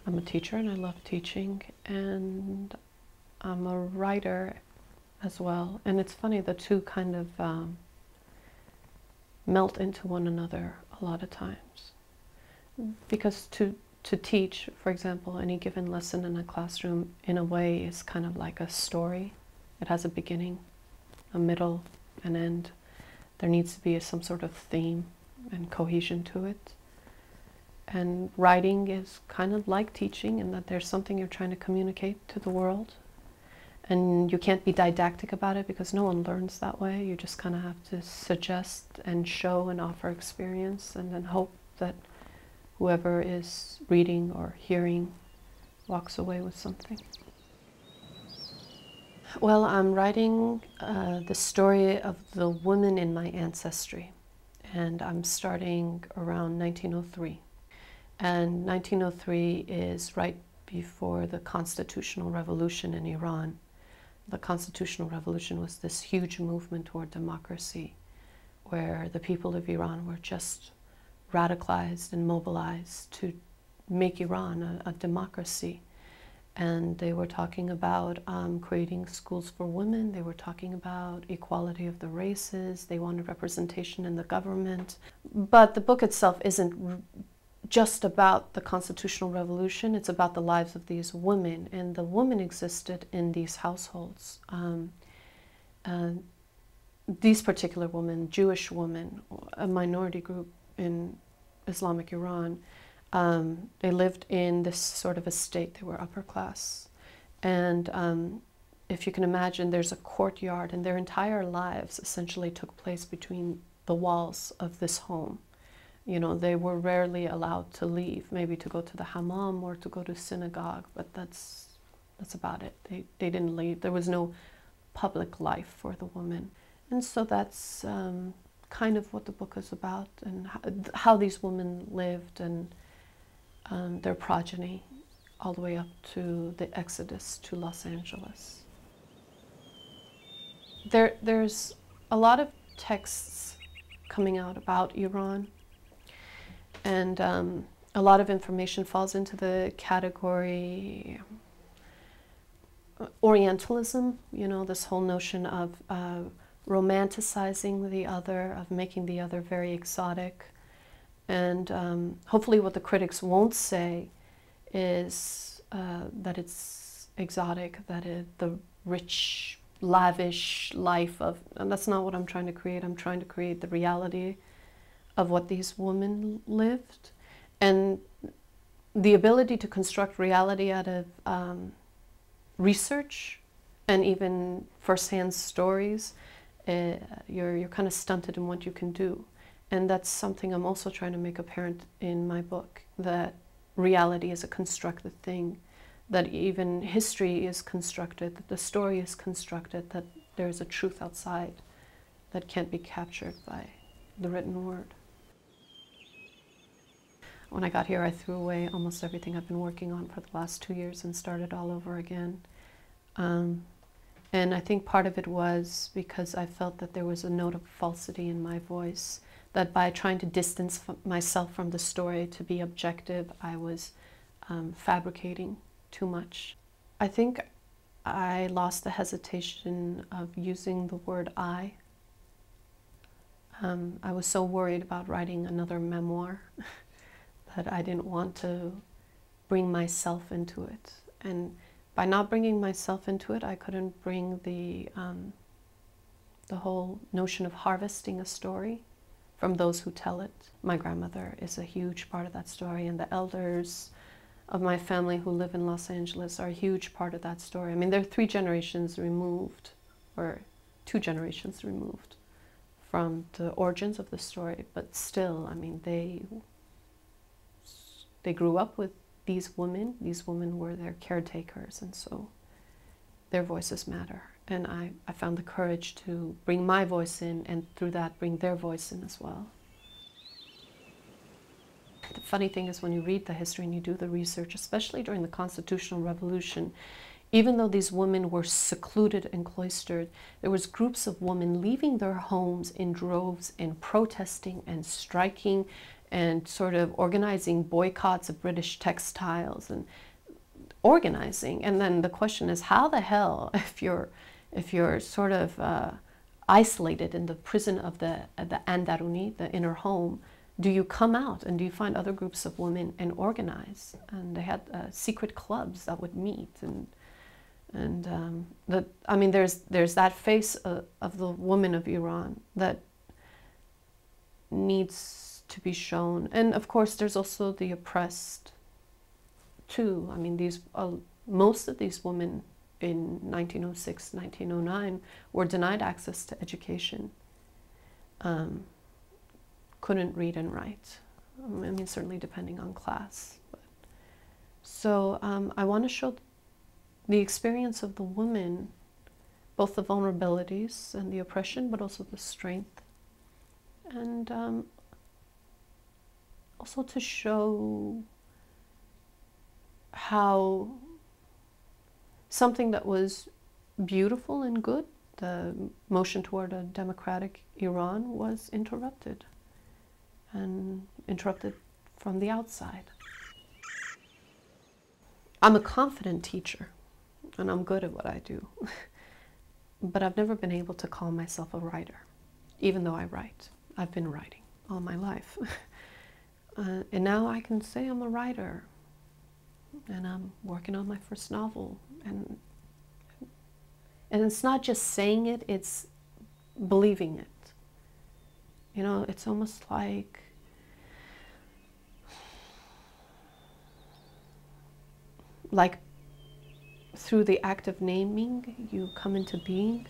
I'm a teacher and I love teaching, and I'm a writer as well. And it's funny, the two kind of melt into one another a lot of times. Because to teach, for example, any given lesson in a classroom, in a way, is kind of like a story. It has a beginning, a middle, an end. There needs to be some sort of theme and cohesion to it. And writing is kind of like teaching in that there's something you're trying to communicate to the world. And you can't be didactic about it because no one learns that way. You just kind of have to suggest and show and offer experience, and then hope that whoever is reading or hearing walks away with something. Well, I'm writing the story of the women in my ancestry, and I'm starting around 1903. And 1903 is right before the constitutional revolution in Iran. The constitutional revolution was this huge movement toward democracy, where the people of Iran were just radicalized and mobilized to make Iran a democracy. And they were talking about creating schools for women. They were talking about equality of the races. They wanted representation in the government. But the book itself isn't just about the constitutional revolution. It's about the lives of these women. And the women existed in these households. These particular women, Jewish women, a minority group in Islamic Iran, they lived in this sort of estate. They were upper class. And if you can imagine, there's a courtyard, and their entire lives essentially took place between the walls of this home. You know, they were rarely allowed to leave, maybe to go to the hammam or to go to synagogue, but that's about it. They didn't leave. There was no public life for the women. And so that's kind of what the book is about, and how these women lived, and their progeny, all the way up to the exodus to Los Angeles. There's a lot of texts coming out about Iran, and a lot of information falls into the category Orientalism, you know, this whole notion of romanticizing the other, of making the other very exotic. And hopefully what the critics won't say is that it's exotic, that the rich, lavish life of, and that's not what I'm trying to create. I'm trying to create the reality of what these women lived. And the ability to construct reality out of research and even first-hand stories, you're kind of stunted in what you can do. And that's something I'm also trying to make apparent in my book, that reality is a constructed thing, that even history is constructed, that the story is constructed, that there's a truth outside that can't be captured by the written word. When I got here, I threw away almost everything I've been working on for the last 2 years and started all over again. And I think part of it was because I felt that there was a note of falsity in my voice, that by trying to distance myself from the story to be objective, I was fabricating too much. I think I lost the hesitation of using the word I. I was so worried about writing another memoir that I didn't want to bring myself into it. And by not bringing myself into it, I couldn't bring the whole notion of harvesting a story from those who tell it. My grandmother is a huge part of that story, and the elders of my family who live in Los Angeles are a huge part of that story. I mean, they're 3 generations removed, or 2 generations removed from the origins of the story, but still, I mean, they grew up with these women. These women were their caretakers, and so their voices matter. And I found the courage to bring my voice in, and through that bring their voice in as well. The funny thing is, when you read the history and you do the research, especially during the Constitutional Revolution, even though these women were secluded and cloistered, there was groups of women leaving their homes in droves and protesting and striking and sort of organizing boycotts of British textiles and organizing. And then the question is, how the hell, if you're sort of isolated in the prison of the Andaruni, the inner home, do you come out and do you find other groups of women and organize? And they had secret clubs that would meet, I mean, there's that face of the woman of Iran that needs to be shown. And of course, there's also the oppressed too. I mean, most of these women in 1906, 1909 were denied access to education, couldn't read and write. I mean, certainly depending on class. So I want to show the experience of the woman, both the vulnerabilities and the oppression, but also the strength. And also to show how something that was beautiful and good, the motion toward a democratic Iran, was interrupted, and interrupted from the outside. I'm a confident teacher, and I'm good at what I do, but I've never been able to call myself a writer, even though I write. I've been writing all my life. And now I can say I'm a writer, and I'm working on my first novel. And it's not just saying it, it's believing it. You know, it's almost like through the act of naming, you come into being.